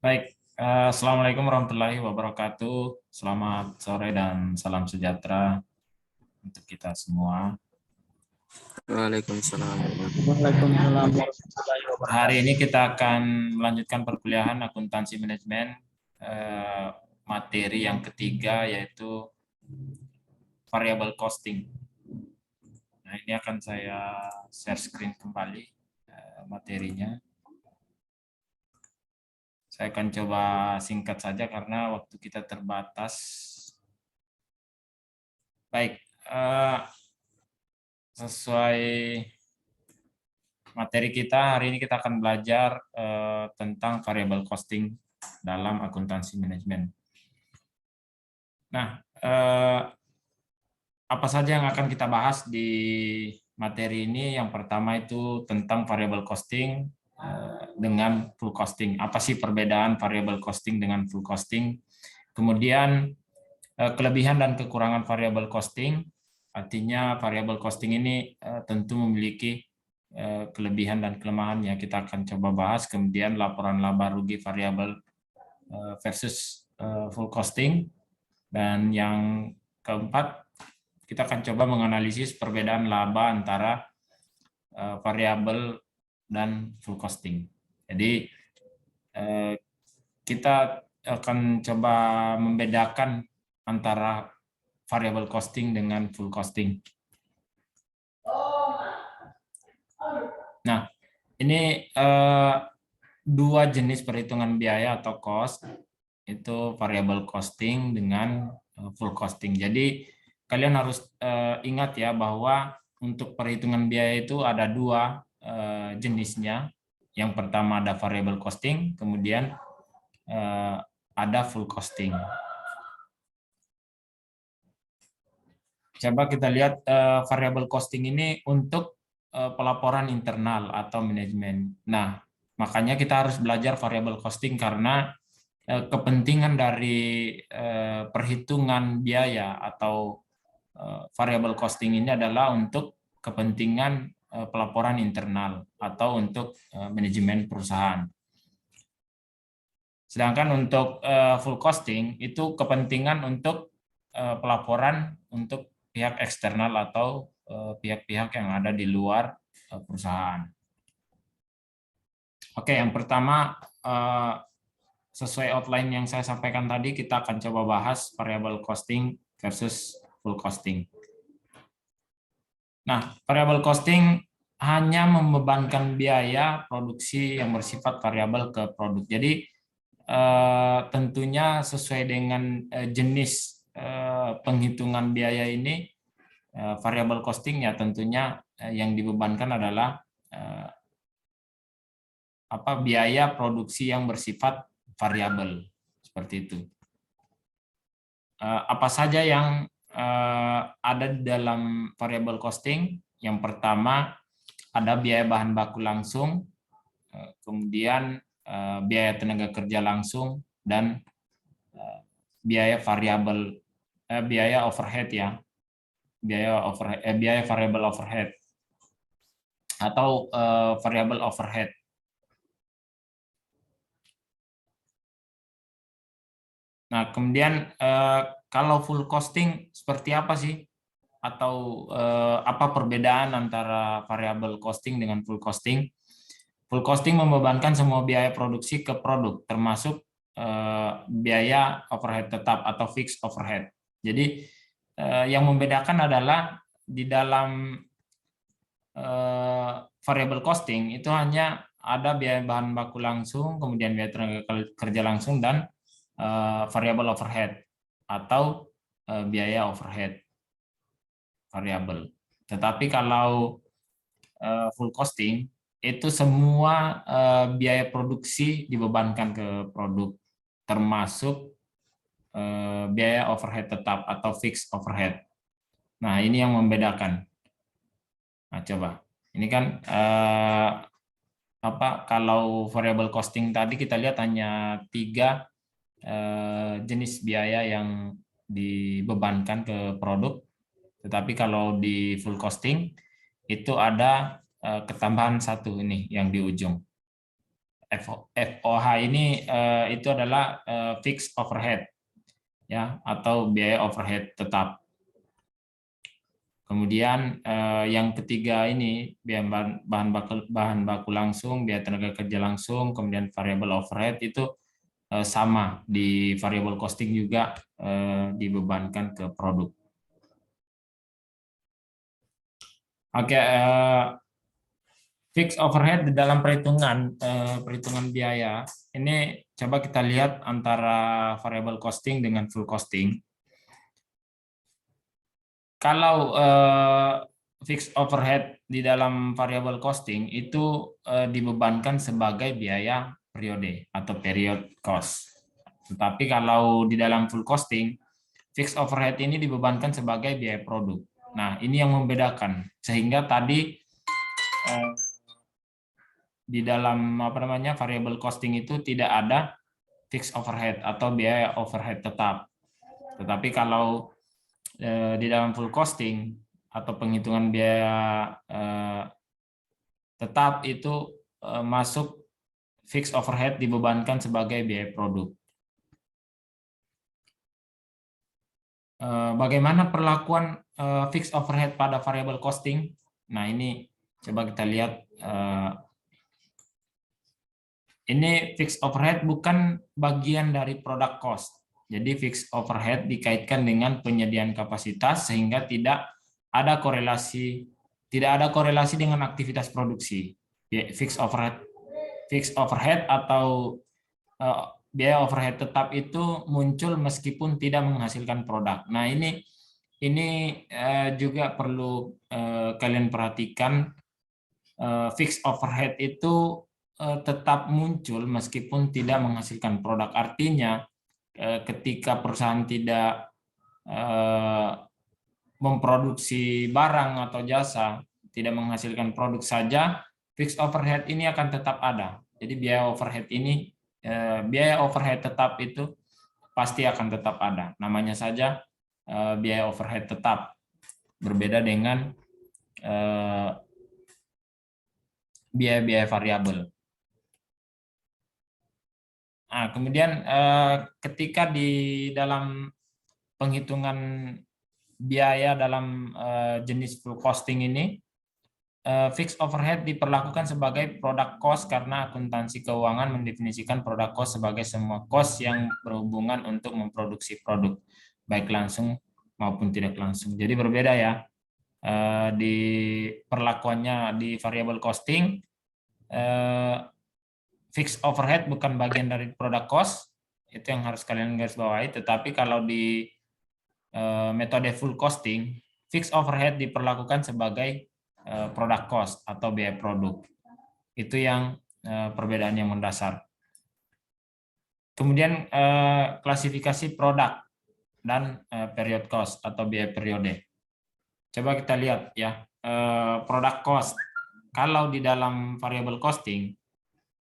Baik, Assalamualaikum warahmatullahi wabarakatuh. Selamat sore dan salam sejahtera untuk kita semua. Waalaikumsalam. Waalaikumsalam warahmatullahi Hari wabarakatuh. ini kita akan melanjutkan perkuliahan akuntansi manajemen, materi yang ketiga yaitu variable costing. Nah, ini akan saya share screen kembali materinya. Saya akan coba singkat saja karena waktu kita terbatas. Baik, sesuai materi kita hari ini kita akan belajar tentang variable costing dalam akuntansi manajemen. Nah, apa saja yang akan kita bahas di materi ini? Yang pertama itu tentang variable costing dengan full costing. Apa sih perbedaan variable costing dengan full costing? Kemudian kelebihan dan kekurangan variable costing. Artinya variable costing ini tentu memiliki kelebihan dan kelemahannya. Kita akan coba bahas. Kemudian laporan laba rugi variabel versus full costing. Dan yang keempat, kita akan coba menganalisis perbedaan laba antara variabel dan full costing. Jadi kita akan coba membedakan antara variable costing dengan full costing. Nah, ini dua jenis perhitungan biaya atau cost, itu variable costing dengan full costing. Jadi kalian harus ingat ya bahwa untuk perhitungan biaya itu ada dua jenisnya. Yang pertama ada variable costing, kemudian ada full costing. Coba kita lihat variable costing ini untuk pelaporan internal atau manajemen. Nah, makanya kita harus belajar variable costing karena kepentingan dari perhitungan biaya atau variable costing ini adalah untuk kepentingan pelaporan internal atau untuk manajemen perusahaan. Sedangkan untuk full costing itu kepentingan untuk pelaporan untuk pihak eksternal atau pihak-pihak yang ada di luar perusahaan. Oke, yang pertama sesuai outline yang saya sampaikan tadi, kita akan coba bahas variable costing versus full costing. Nah, variable costing hanya membebankan biaya produksi yang bersifat variabel ke produk. Jadi tentunya sesuai dengan jenis penghitungan biaya ini, variable costing ya tentunya yang dibebankan adalah biaya produksi yang bersifat variabel, seperti itu. Apa saja yang ada di dalam variable costing? Yang pertama ada biaya bahan baku langsung, kemudian biaya tenaga kerja langsung, dan biaya variabel, biaya overhead ya, biaya variable overhead atau variable overhead. Nah, kemudian kalau full costing seperti apa sih? Atau apa perbedaan antara variable costing dengan full costing? Full costing membebankan semua biaya produksi ke produk, termasuk biaya overhead tetap atau fixed overhead. Jadi yang membedakan adalah di dalam variable costing itu hanya ada biaya bahan baku langsung, kemudian biaya tenaga kerja langsung, dan variable overhead atau biaya overhead variabel. Tetapi kalau full costing itu semua biaya produksi dibebankan ke produk, termasuk biaya overhead tetap atau fixed overhead. Nah, ini yang membedakan. Nah, coba. Ini kan kalau variable costing tadi kita lihat hanya 3 jenis biaya yang dibebankan ke produk. Tetapi kalau di full costing itu ada ketambahan satu ini yang di ujung. FOH ini itu adalah fixed overhead, ya, atau biaya overhead tetap. Kemudian yang ketiga ini biaya bahan baku langsung, biaya tenaga kerja langsung, kemudian variable overhead itu sama di variable costing juga dibebankan ke produk. Oke, fixed overhead di dalam perhitungan biaya ini coba kita lihat antara variable costing dengan full costing. Kalau fixed overhead di dalam variable costing itu dibebankan sebagai biaya periode atau period cost. Tetapi kalau di dalam full costing, fixed overhead ini dibebankan sebagai biaya produk. Nah, ini yang membedakan. Sehingga tadi di dalam variable costing itu tidak ada fixed overhead atau biaya overhead tetap. Tetapi kalau di dalam full costing atau penghitungan biaya tetap itu masuk fixed overhead dibebankan sebagai biaya produk. Bagaimana perlakuan fixed overhead pada variable costing? Nah, ini coba kita lihat. Ini fixed overhead bukan bagian dari product cost. Jadi fixed overhead dikaitkan dengan penyediaan kapasitas sehingga tidak ada korelasi dengan aktivitas produksi. Fixed overhead atau biaya overhead tetap itu muncul meskipun tidak menghasilkan produk. Nah, ini juga perlu kalian perhatikan. Fixed overhead itu tetap muncul meskipun tidak menghasilkan produk. Artinya ketika perusahaan tidak memproduksi barang atau jasa, tidak menghasilkan produk saja, fixed overhead ini akan tetap ada. Jadi biaya overhead tetap itu pasti akan tetap ada. Namanya saja biaya overhead tetap. Berbeda dengan biaya-biaya variabel. Nah, kemudian ketika di dalam penghitungan biaya dalam jenis full costing ini, fixed overhead diperlakukan sebagai product cost karena akuntansi keuangan mendefinisikan product cost sebagai semua cost yang berhubungan untuk memproduksi produk, baik langsung maupun tidak langsung. Jadi berbeda ya di perlakuannya di variable costing. Fixed overhead bukan bagian dari product cost, itu yang harus kalian garis bawahi. Tetapi kalau di metode full costing, fixed overhead diperlakukan sebagai product cost atau biaya produk. Itu yang perbedaan yang mendasar. Kemudian klasifikasi produk dan period cost atau biaya periode. Coba kita lihat ya, product cost. Kalau di dalam variable costing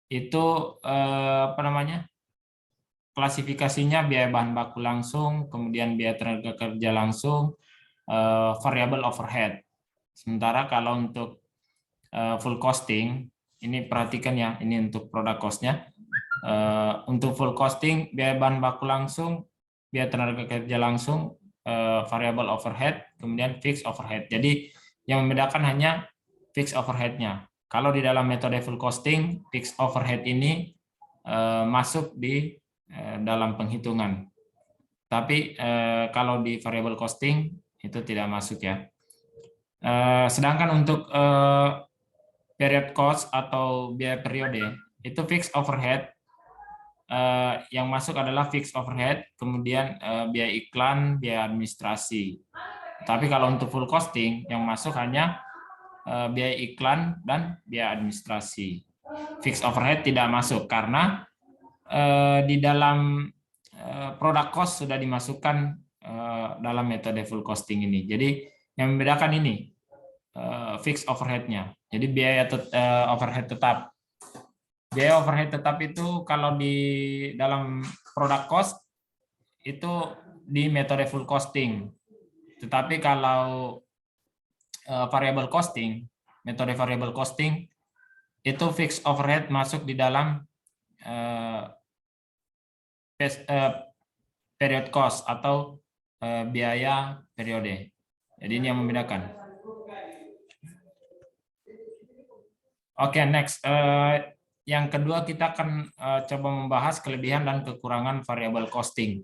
itu klasifikasinya biaya bahan baku langsung, kemudian biaya tenaga kerja langsung, variable overhead. Sementara kalau untuk full costing, ini perhatikan ya, ini untuk product cost-nya. Untuk full costing, biaya bahan baku langsung, biaya tenaga kerja langsung, variable overhead, kemudian fixed overhead. Jadi yang membedakan hanya fixed overhead-nya. Kalau di dalam metode full costing, fixed overhead ini masuk di dalam penghitungan. Tapi kalau di variable costing itu tidak masuk ya. Sedangkan untuk period cost atau biaya periode, itu fixed overhead. Yang masuk adalah fixed overhead, kemudian biaya iklan, biaya administrasi. Tapi kalau untuk full costing, yang masuk hanya biaya iklan dan biaya administrasi. Fixed overhead tidak masuk karena di dalam product cost sudah dimasukkan dalam metode full costing ini. Jadi yang membedakan ini fixed overhead-nya. Jadi biaya overhead tetap. Biaya overhead tetap itu kalau di dalam product cost itu di metode full costing. Tetapi kalau variable costing, metode variable costing itu fixed overhead masuk di dalam period cost atau biaya periode. Jadi ini yang membedakan. Oke, next. Yang kedua kita akan coba membahas kelebihan dan kekurangan variable costing.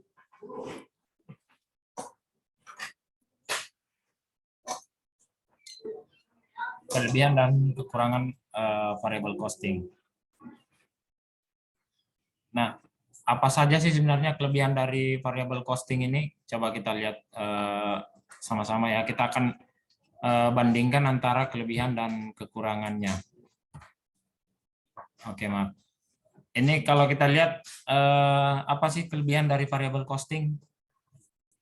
Kelebihan dan kekurangan variable costing. Nah, apa saja sih sebenarnya kelebihan dari variable costing ini? Coba kita lihat sama-sama ya. Kita akan bandingkan antara kelebihan dan kekurangannya. Oke, maaf. Ini kalau kita lihat apa sih kelebihan dari variable costing?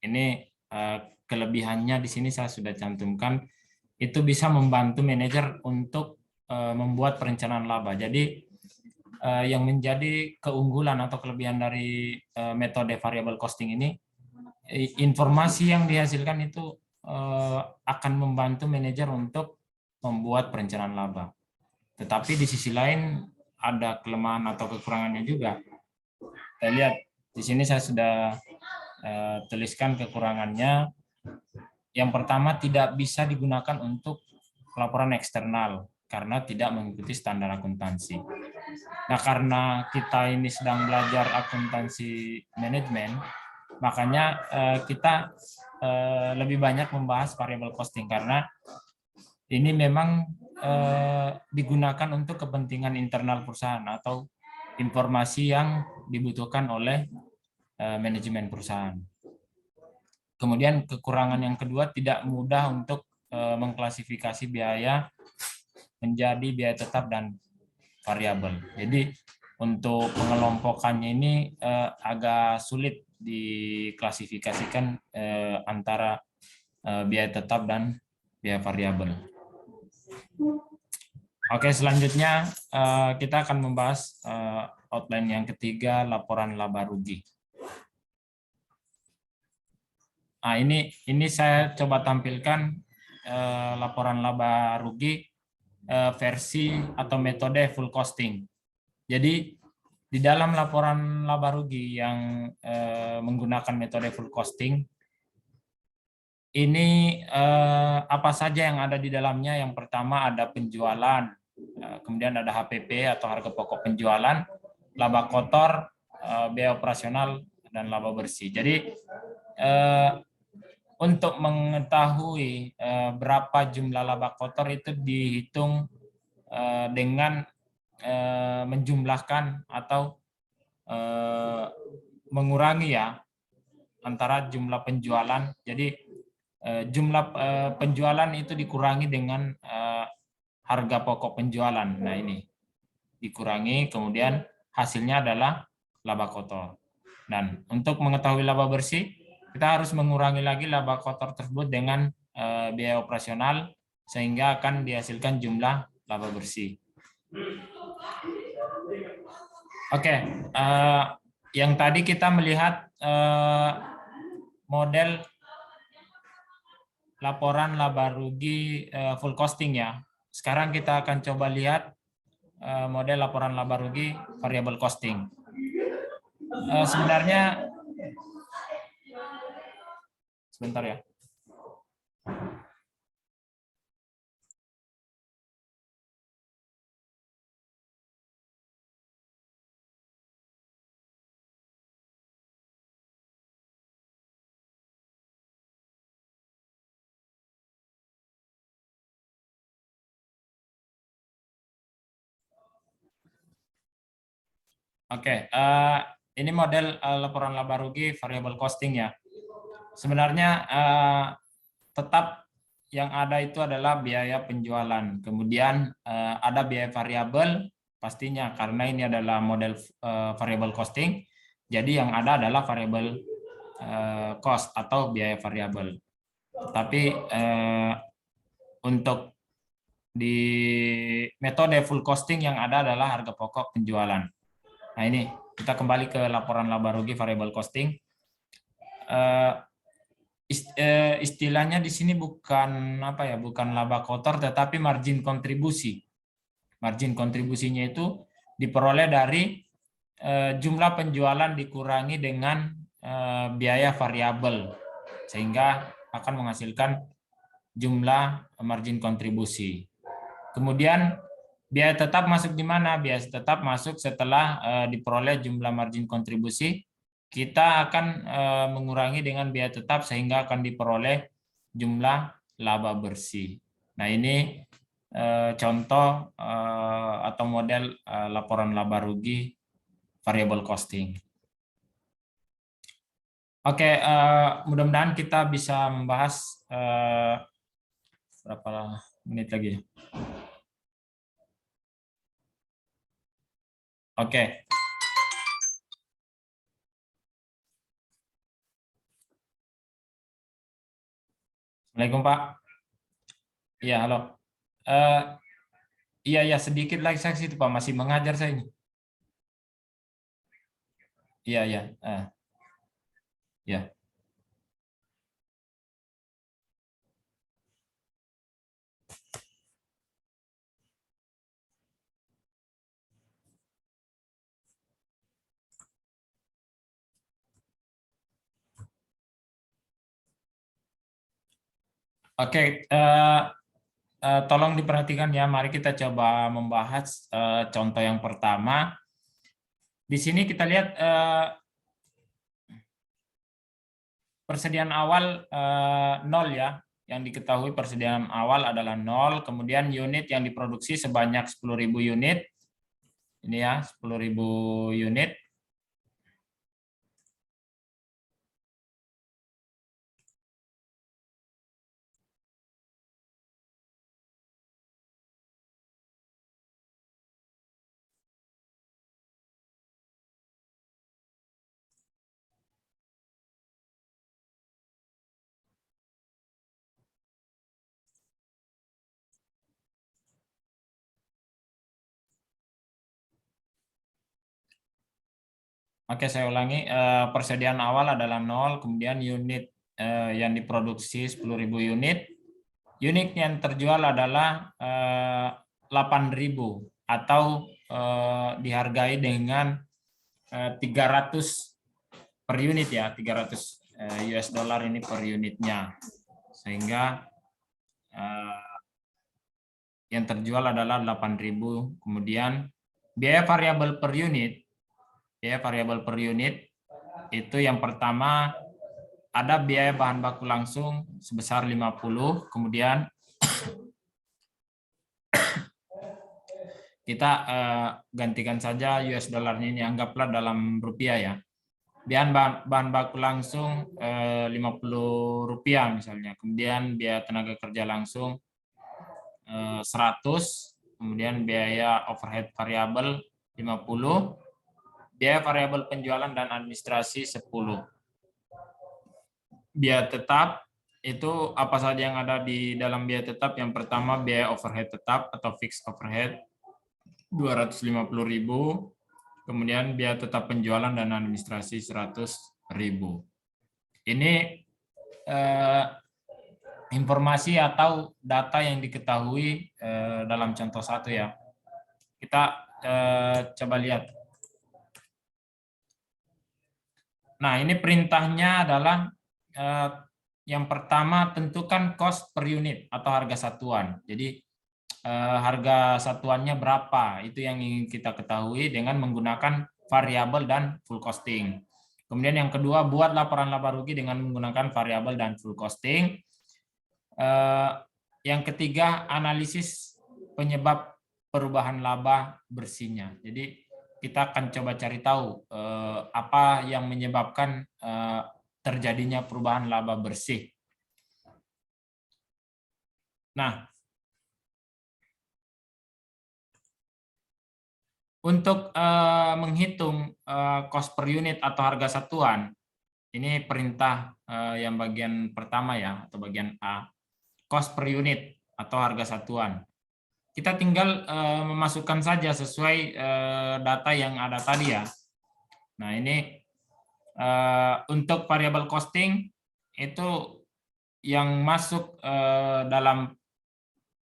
Ini kelebihannya di sini saya sudah cantumkan. Itu bisa membantu manajer untuk membuat perencanaan laba. Jadi yang menjadi keunggulan atau kelebihan dari metode variable costing ini, informasi yang dihasilkan itu akan membantu manajer untuk membuat perencanaan laba. Tetapi di sisi lain ada kelemahan atau kekurangannya juga. Kita lihat di sini saya sudah tuliskan kekurangannya. Yang pertama, tidak bisa digunakan untuk laporan eksternal karena tidak mengikuti standar akuntansi. Nah, karena kita ini sedang belajar akuntansi manajemen, makanya kita lebih banyak membahas variable costing karena ini memang digunakan untuk kepentingan internal perusahaan atau informasi yang dibutuhkan oleh manajemen perusahaan. Kemudian kekurangan yang kedua, tidak mudah untuk mengklasifikasi biaya menjadi biaya tetap dan variabel. Jadi untuk pengelompokannya ini agak sulit diklasifikasikan antara biaya tetap dan biaya variabel. Oke, selanjutnya kita akan membahas outline yang ketiga, laporan laba rugi. Nah, ini saya coba tampilkan laporan laba rugi versi atau metode full costing. Jadi di dalam laporan laba rugi yang menggunakan metode full costing, ini apa saja yang ada di dalamnya? Yang pertama ada penjualan, kemudian ada HPP atau harga pokok penjualan, laba kotor, biaya operasional, dan laba bersih. Jadi untuk mengetahui berapa jumlah laba kotor itu dihitung dengan menjumlahkan atau mengurangi ya antara jumlah penjualan. Jadi jumlah penjualan itu dikurangi dengan harga pokok penjualan. Nah, ini dikurangi, kemudian hasilnya adalah laba kotor. Dan untuk mengetahui laba bersih, kita harus mengurangi lagi laba kotor tersebut dengan biaya operasional sehingga akan dihasilkan jumlah laba bersih. Oke, yang tadi kita melihat model laporan laba rugi full costing ya. Sekarang kita akan coba lihat model laporan laba rugi variable costing. Sebenarnya sebentar ya. Oke, ini model laporan laba rugi variable costing ya. Sebenarnya tetap yang ada itu adalah biaya penjualan. Kemudian ada biaya variabel pastinya karena ini adalah model variable costing. Jadi yang ada adalah variable cost atau biaya variabel. Tapi untuk di metode full costing yang ada adalah harga pokok penjualan. Nah, ini kita kembali ke laporan laba rugi variable costing. Istilahnya di sini bukan apa ya, bukan laba kotor tetapi margin kontribusi. Margin kontribusinya itu diperoleh dari jumlah penjualan dikurangi dengan biaya variabel, sehingga akan menghasilkan jumlah margin kontribusi. Kemudian biaya tetap masuk di mana? Biaya tetap masuk setelah diperoleh jumlah margin kontribusi, kita akan mengurangi dengan biaya tetap sehingga akan diperoleh jumlah laba bersih. Nah, ini contoh atau model laporan laba rugi variable costing. Oke, mudah-mudahan kita bisa membahas berapa menit lagi. Oke. Assalamualaikum, Pak. Iya, halo. Iya, ya, sedikit lagi saya situ, Pak. Masih mengajar saya ini. Iya, ya. Ya. Oke, tolong diperhatikan ya. Mari kita coba membahas contoh yang pertama. Di sini kita lihat persediaan awal 0 ya. Yang diketahui persediaan awal adalah 0. Kemudian unit yang diproduksi sebanyak 10.000 unit. Ini ya, 10.000 unit. Oke, saya ulangi. Persediaan awal adalah 0, kemudian unit yang diproduksi 10.000 unit. Unit yang terjual adalah 8.000 atau dihargai dengan 300 per unit ya, 300 US dollar ini per unitnya. Sehingga yang terjual adalah 8.000. Kemudian biaya variabel per unit. Biaya variabel per unit itu yang pertama ada biaya bahan baku langsung sebesar 50, kemudian kita gantikan saja US dollarnya ini, anggaplah dalam rupiah ya. Biaya bahan baku langsung 50 rupiah misalnya, kemudian biaya tenaga kerja langsung 100, kemudian biaya overhead variabel 50, biaya variabel penjualan dan administrasi 10. Biaya tetap itu apa saja yang ada di dalam biaya tetap? Yang pertama biaya overhead tetap atau fixed overhead 250.000, kemudian biaya tetap penjualan dan administrasi 100.000. Ini informasi atau data yang diketahui dalam contoh 1 ya. Kita coba lihat. Nah, ini perintahnya adalah yang pertama tentukan cost per unit atau harga satuan. Jadi harga satuannya berapa, itu yang ingin kita ketahui dengan menggunakan variabel dan full costing. Kemudian yang kedua, buat laporan laba rugi dengan menggunakan variabel dan full costing. Yang ketiga, analisis penyebab perubahan laba bersihnya. Jadi kita akan coba cari tahu apa yang menyebabkan terjadinya perubahan laba bersih. Nah, untuk menghitung cost per unit atau harga satuan, ini perintah yang bagian pertama ya, atau bagian A, cost per unit atau harga satuan. Kita tinggal memasukkan saja sesuai data yang ada tadi ya. Nah, ini untuk variable costing itu yang masuk dalam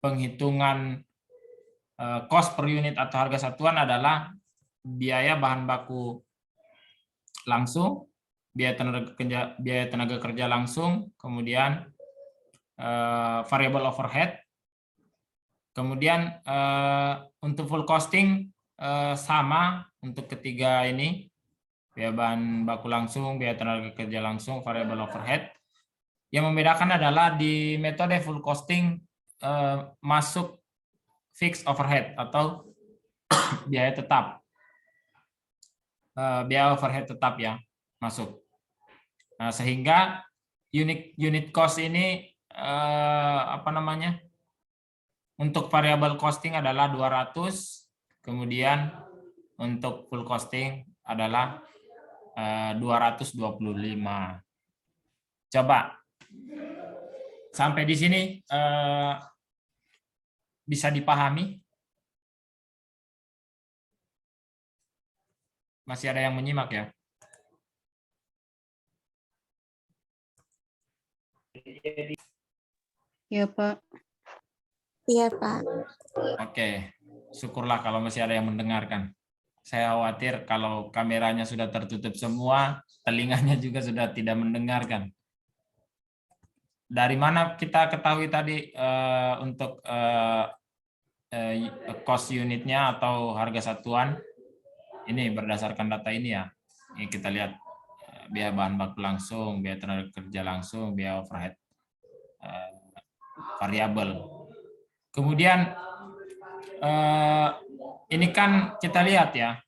penghitungan cost per unit atau harga satuan adalah biaya bahan baku langsung, biaya tenaga kerja langsung, kemudian variable overhead. Kemudian untuk full costing sama untuk ketiga ini, biaya bahan baku langsung, biaya tenaga kerja langsung, variable overhead. Yang membedakan adalah di metode full costing masuk fixed overhead atau biaya tetap, biaya overhead tetap ya masuk. Nah, sehingga unit cost ini apa namanya? Untuk variable costing adalah 200, kemudian untuk full costing adalah 225. Coba sampai di sini bisa dipahami? Masih ada yang menyimak ya? Ya, Pak. Iya, Pak. Oke, syukurlah kalau masih ada yang mendengarkan. Saya khawatir kalau kameranya sudah tertutup semua, telinganya juga sudah tidak mendengarkan. Dari mana kita ketahui tadi untuk cost unitnya atau harga satuan? Ini berdasarkan data ini ya. Ini kita lihat biaya bahan baku langsung, biaya tenaga kerja langsung, biaya overhead variabel. Kemudian ini kan kita lihat ya,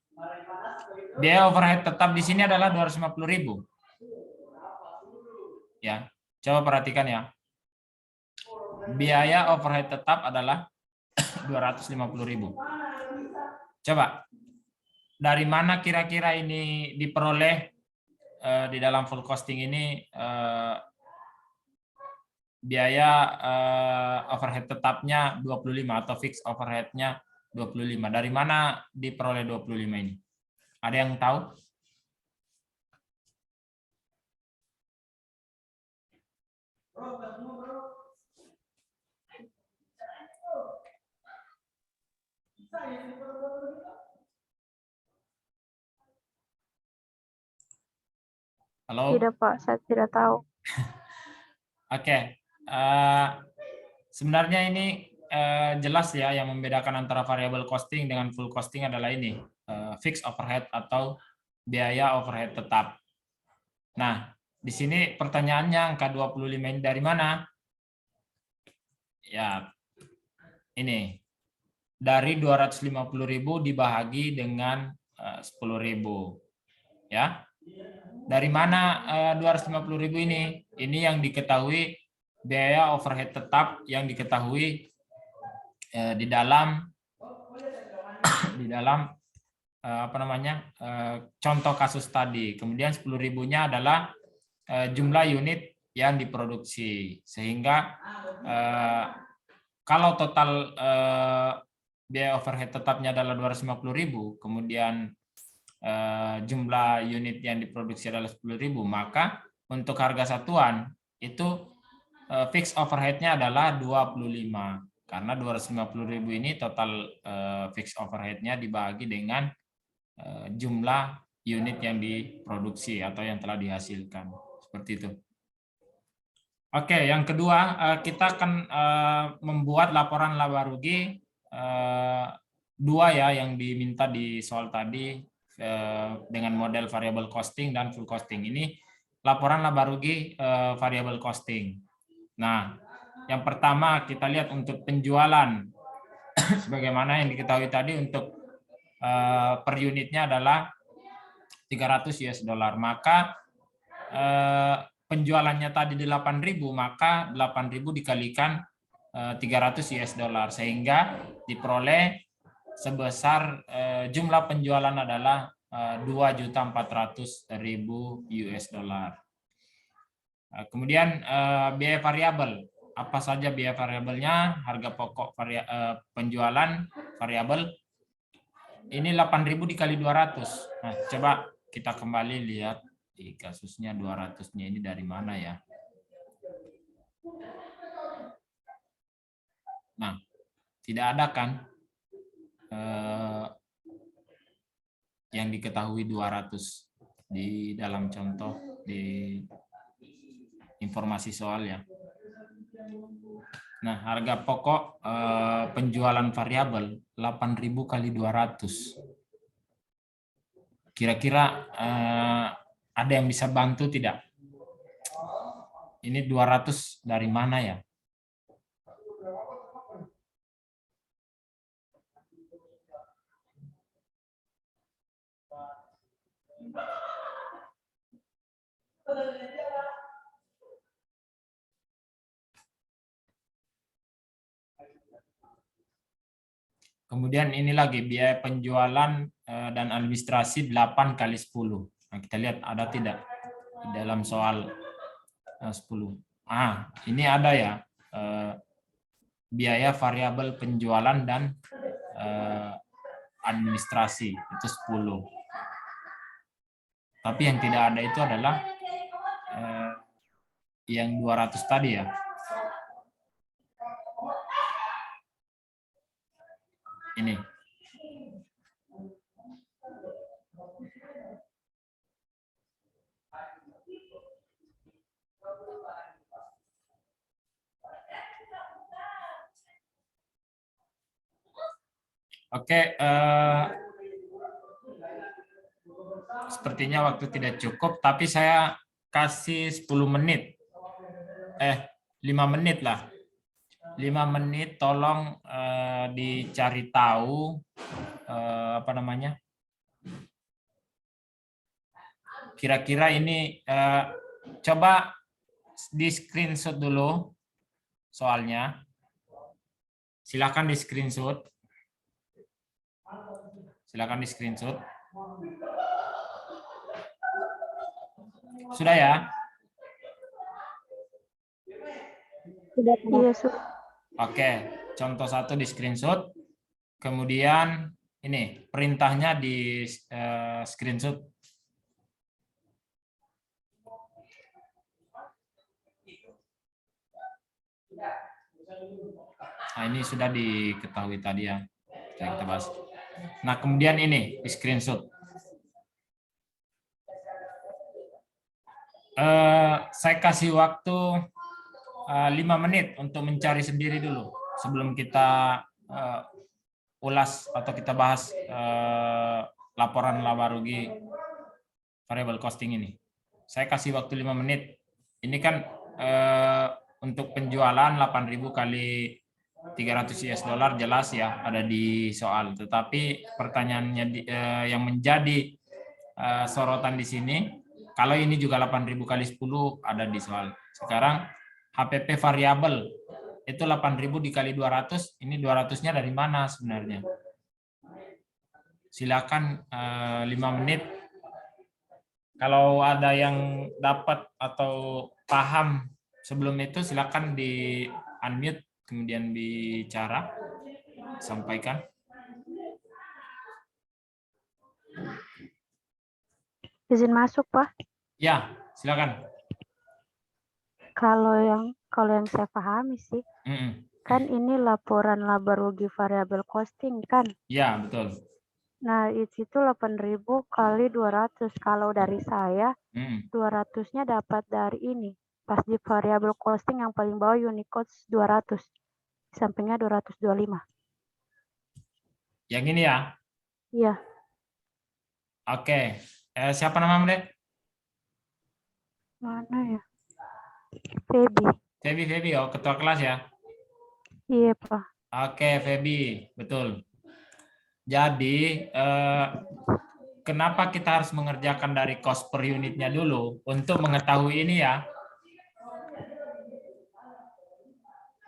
biaya overhead tetap di sini adalah 250.000. Ya, coba perhatikan ya. Biaya overhead tetap adalah 250.000. Coba, dari mana kira-kira ini diperoleh di dalam full costing ini biaya overhead tetapnya 25 atau fixed overhead-nya 25. Dari mana diperoleh 25 ini? Ada yang tahu? Halo? Tidak, Pak. Saya tidak tahu. Oke. Sebenarnya ini jelas ya, yang membedakan antara variable costing dengan full costing adalah ini, fixed overhead atau biaya overhead tetap. Nah, di sini pertanyaannya angka 25 ini dari mana? Ya, ini. Dari 250.000 dibahagi dengan 10.000. Ya. Dari mana 250.000 ini? Ini yang diketahui biaya overhead tetap yang diketahui di dalam apa namanya contoh kasus tadi. Kemudian 10.000-nya adalah jumlah unit yang diproduksi, sehingga kalau total biaya overhead tetapnya adalah 250.000, kemudian jumlah unit yang diproduksi adalah 10.000, maka untuk harga satuan itu fixed overhead-nya adalah 25. Karena 250.000 ini total fixed overhead-nya dibagi dengan jumlah unit yang diproduksi atau yang telah dihasilkan. Seperti itu. Oke, yang kedua kita akan membuat laporan laba rugi dua ya yang diminta di soal tadi dengan model variable costing dan full costing. Ini laporan laba rugi variable costing. Nah, yang pertama kita lihat untuk penjualan, sebagaimana yang diketahui tadi untuk per unitnya adalah 300 US dollar. Maka penjualannya tadi 8.000, maka 8.000 dikalikan 300 US dollar, sehingga diperoleh sebesar jumlah penjualan adalah 2.400.000 US dollar. Kemudian biaya variabel. Apa saja biaya variabelnya? Harga pokok penjualan variabel. Ini 8.000 dikali 200. Nah, coba kita kembali lihat di kasusnya 200-nya ini dari mana ya. Nah, tidak ada kan yang diketahui 200 di dalam contoh di informasi soal ya. Nah, harga pokok penjualan variabel 8.000 kali 200. Kira-kira ada yang bisa bantu tidak? Ini 200 dari mana ya? Kemudian ini lagi biaya penjualan dan administrasi 8 kali 10. Nah, kita lihat ada tidak di dalam soal 10. Ini ada ya biaya variabel penjualan dan administrasi itu 10. Tapi yang tidak ada itu adalah yang 200 tadi ya. Ini. Oke, sepertinya waktu tidak cukup, tapi saya kasih 10 menit. 5 menit lah. 5 menit tolong dicari tahu apa namanya? Kira-kira ini coba di screenshot dulu soalnya. Silakan di screenshot. Silakan di screenshot. Sudah ya? Sudah. Iya, sudah. Oke, contoh 1 di screenshot. Kemudian ini perintahnya di screenshot. Nah, ini sudah diketahui tadi ya. Kita bahas. Nah, kemudian ini di screenshot. Saya kasih waktu 5 menit untuk mencari sendiri dulu sebelum kita ulas atau kita bahas laporan laba rugi variable costing ini. Saya kasih waktu 5 menit. Ini kan untuk penjualan 8.000 kali 300 US dollar jelas ya ada di soal. Tetapi pertanyaannya yang menjadi sorotan di sini, kalau ini juga 8.000 kali 10 ada di soal. Sekarang HPP variabel itu 8.000 dikali 200, ini 200-nya dari mana sebenarnya? Silakan 5 menit. Kalau ada yang dapat atau paham sebelum itu silakan di unmute kemudian bicara, sampaikan. Izin masuk, Pak. Ya, silakan. Kalau yang saya pahami sih, kan ini laporan laba rugi variabel costing kan? Ya, betul. Nah, itu 8.000 kali 200. Kalau dari saya, 200-nya dapat dari ini. Pas di variabel costing yang paling bawah unit cost 200. Sampingnya 225. Yang ini ya? Iya. Oke. Siapa nama Dek? Mana ya? Feby. Feby, oh, ketua kelas ya? Iya, Pak. Oke, Feby, betul. Jadi, kenapa kita harus mengerjakan dari cost per unitnya dulu? Untuk mengetahui ini ya.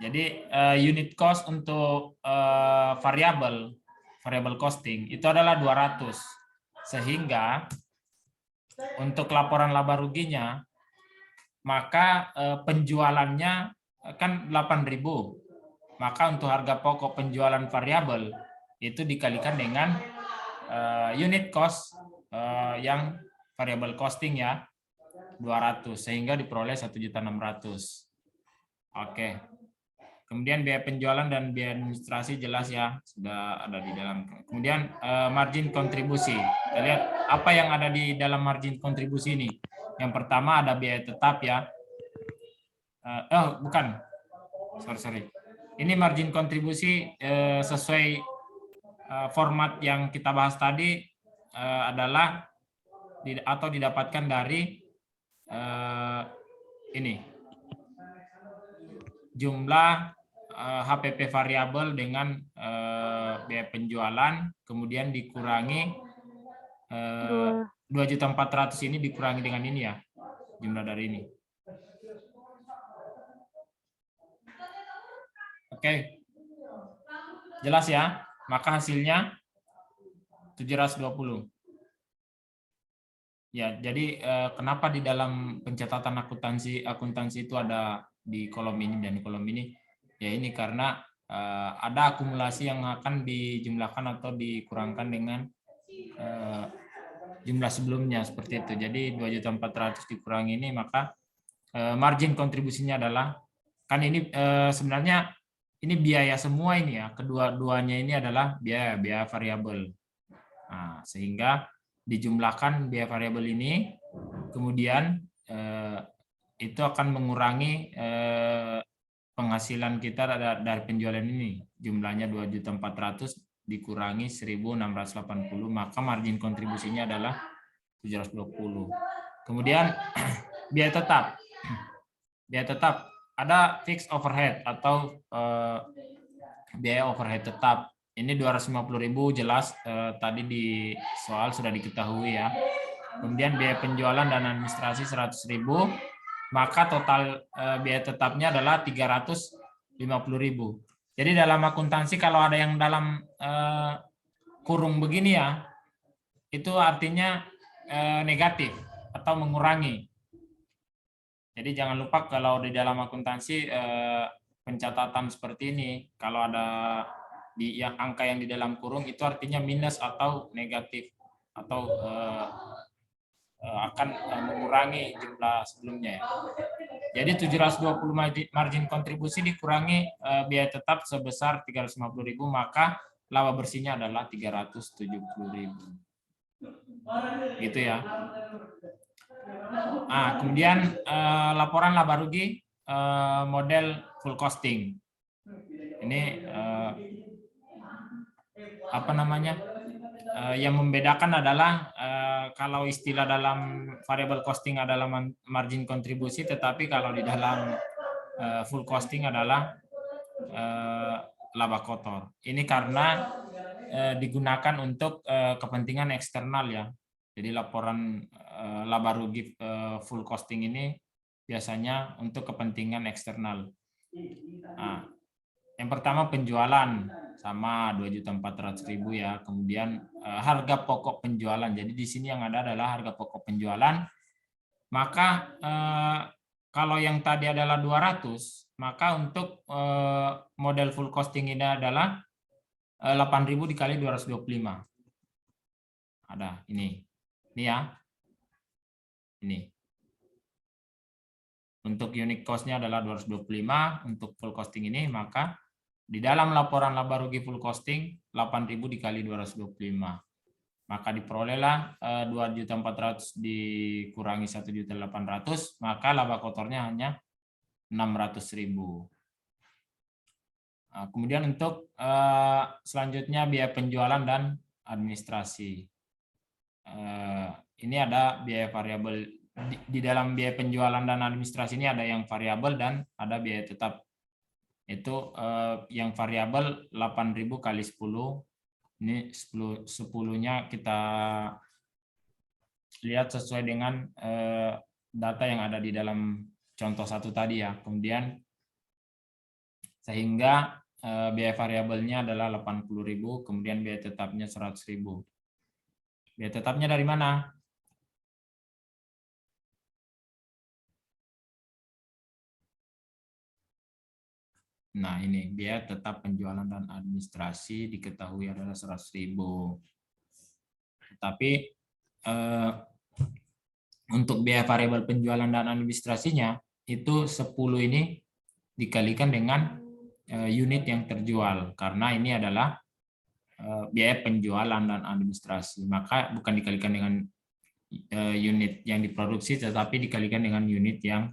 Jadi, unit cost untuk variabel costing itu adalah 200. Sehingga, untuk laporan laba ruginya, maka penjualannya kan 8.000. Maka untuk harga pokok penjualan variabel itu dikalikan dengan unit cost yang variable costing ya 200 sehingga diperoleh 1.600.000. Oke. Kemudian biaya penjualan dan biaya administrasi jelas ya, sudah ada di dalam. Kemudian margin kontribusi. Kita lihat apa yang ada di dalam margin kontribusi ini. Yang pertama ada biaya tetap ya. Bukan. Sorry. Ini margin kontribusi sesuai format yang kita bahas tadi adalah atau didapatkan dari ini. Jumlah HPP variabel dengan biaya penjualan, kemudian dikurangi 2.400.000 ini dikurangi dengan ini ya, jumlah dari ini. Oke. Jelas ya? Maka hasilnya 720. Ya, jadi kenapa di dalam pencatatan akuntansi itu ada di kolom ini dan di kolom ini? Ya ini karena ada akumulasi yang akan dijumlahkan atau dikurangkan dengan jumlah sebelumnya seperti itu. Jadi 2.400.000 dikurangi ini, maka margin kontribusinya adalah, kan ini sebenarnya ini biaya semua ini ya, kedua-duanya ini adalah biaya variabel. Nah, sehingga dijumlahkan biaya variabel ini, kemudian itu akan mengurangi penghasilan kita dari penjualan ini. Jumlahnya 2.400.000 dikurangi 1.680, maka margin kontribusinya adalah 720. Kemudian biaya tetap. Biaya tetap ada fixed overhead atau biaya overhead tetap. Ini 250.000 jelas tadi di soal sudah diketahui ya. Kemudian biaya penjualan dan administrasi 100.000, maka total biaya tetapnya adalah 350.000. Jadi dalam akuntansi kalau ada yang dalam kurung begini ya, itu artinya negatif atau mengurangi. Jadi jangan lupa kalau di dalam akuntansi pencatatan seperti ini, kalau ada di yang angka yang di dalam kurung itu artinya minus atau negatif atau akan mengurangi jumlah sebelumnya ya. Jadi 720 margin kontribusi dikurangi biaya tetap sebesar 350.000, maka laba bersihnya adalah 370.000. Gitu ya. Nah, kemudian laporan laba rugi model full costing. Ini apa namanya? Yang membedakan adalah kalau istilah dalam variable costing adalah margin kontribusi, tetapi kalau di dalam full costing adalah laba kotor. Ini karena digunakan untuk kepentingan eksternal ya. Jadi laporan laba rugi full costing ini biasanya untuk kepentingan eksternal. Nah, yang pertama penjualan sama 2.400.000 ya. Kemudian harga pokok penjualan. Jadi di sini yang ada adalah harga pokok penjualan. Maka kalau yang tadi adalah 200, maka untuk model full costing ini adalah 8.000 dikali 225. Ada ini. Ini ya. Ini. Untuk unit cost-nya adalah 225 untuk full costing ini, maka di dalam laporan laba rugi full costing 8.000 dikali 225. Maka diperolehlah 2.400.000 dikurangi 1.800.000, maka laba kotornya hanya 600.000. Nah, kemudian untuk selanjutnya biaya penjualan dan administrasi. Ini ada biaya variabel. Di dalam biaya penjualan dan administrasi ini ada yang variabel dan ada biaya tetap. Itu yang variabel 8.000 kali 10. Ini 10-nya kita lihat sesuai dengan data yang ada di dalam contoh 1 tadi ya. Kemudian sehingga biaya variabelnya adalah 80.000, kemudian biaya tetapnya 100.000. Biaya tetapnya dari mana? Nah, ini biaya tetap penjualan dan administrasi diketahui adalah 100.000. Tapi untuk biaya variabel penjualan dan administrasinya itu 10 ini dikalikan dengan unit yang terjual, karena ini adalah biaya penjualan dan administrasi, maka bukan dikalikan dengan unit yang diproduksi, tetapi dikalikan dengan unit yang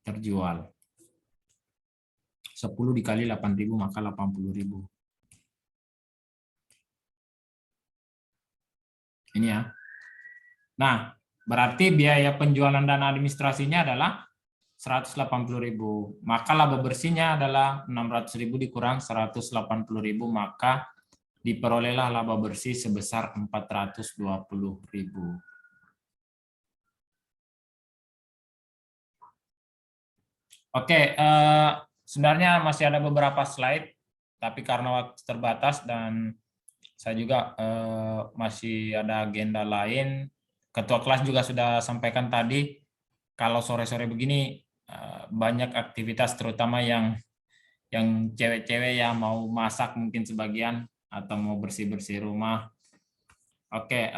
terjual. 10 dikali 8.000 maka 80.000. Ini ya. Nah, berarti biaya penjualan dan administrasinya adalah 180.000. Maka laba bersihnya adalah 600.000 dikurang 180.000, maka diperolehlah laba bersih sebesar 420.000. Oke, sebenarnya masih ada beberapa slide, tapi karena waktu terbatas dan saya juga masih ada agenda lain. Ketua kelas juga sudah sampaikan tadi, kalau sore-sore begini banyak aktivitas, terutama yang cewek-cewek yang mau masak mungkin sebagian, atau mau bersih-bersih rumah. Oke,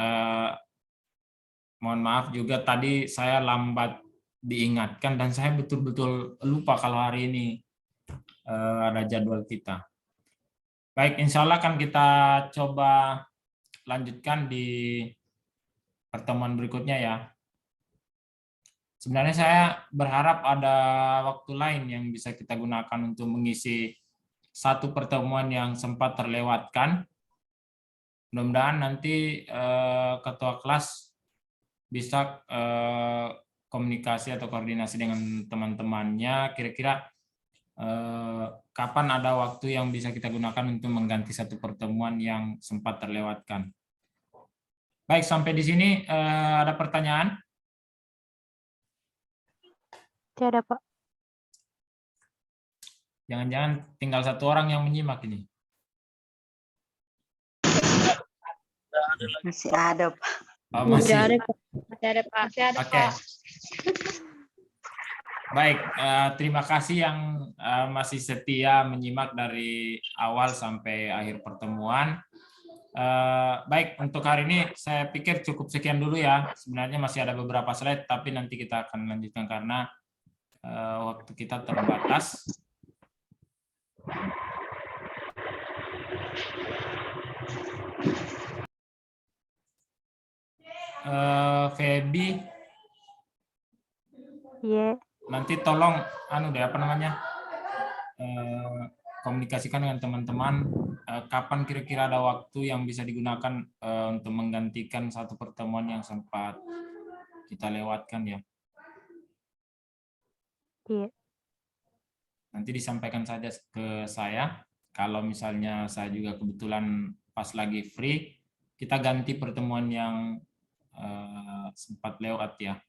mohon maaf juga tadi saya lambat diingatkan dan saya betul-betul lupa kalau hari ini ada jadwal kita. Baik, insya Allah akan kita coba lanjutkan di pertemuan berikutnya ya. Sebenarnya saya berharap ada waktu lain yang bisa kita gunakan untuk mengisi satu pertemuan yang sempat terlewatkan. Mudah-mudahan nanti ketua kelas bisa komunikasi atau koordinasi dengan teman-temannya, kira-kira kapan ada waktu yang bisa kita gunakan untuk mengganti satu pertemuan yang sempat terlewatkan. Baik, sampai di sini ada pertanyaan? Tidak, Pak. Jangan-jangan tinggal satu orang yang menyimak ini. Masih ada, Pak. Oh, masih ada, Pak. Masih ada, Pak. Masih ada, Oke. Pak. Baik, terima kasih yang masih setia menyimak dari awal sampai akhir pertemuan. Baik, untuk hari ini saya pikir cukup sekian dulu ya. Sebenarnya masih ada beberapa slide, tapi nanti kita akan lanjutkan karena waktu kita terbatas. Feby, Iya. nanti tolong komunikasikan dengan teman-teman kapan kira-kira ada waktu yang bisa digunakan untuk menggantikan satu pertemuan yang sempat kita lewatkan ya. Iya. Nanti disampaikan saja ke saya. Kalau misalnya saya juga kebetulan pas lagi free, kita ganti pertemuan yang sempat lewat ya.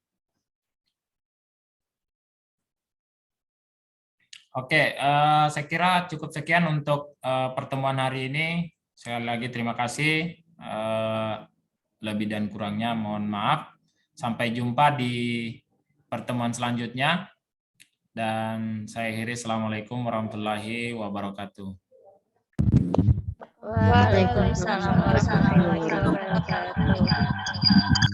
Oke, saya kira cukup sekian untuk pertemuan hari ini. Sekali lagi terima kasih. Lebih dan kurangnya mohon maaf. Sampai jumpa di pertemuan selanjutnya. Dan saya akhiri. Assalamualaikum warahmatullahi wabarakatuh. Waalaikumsalam warahmatullahi wabarakatuh.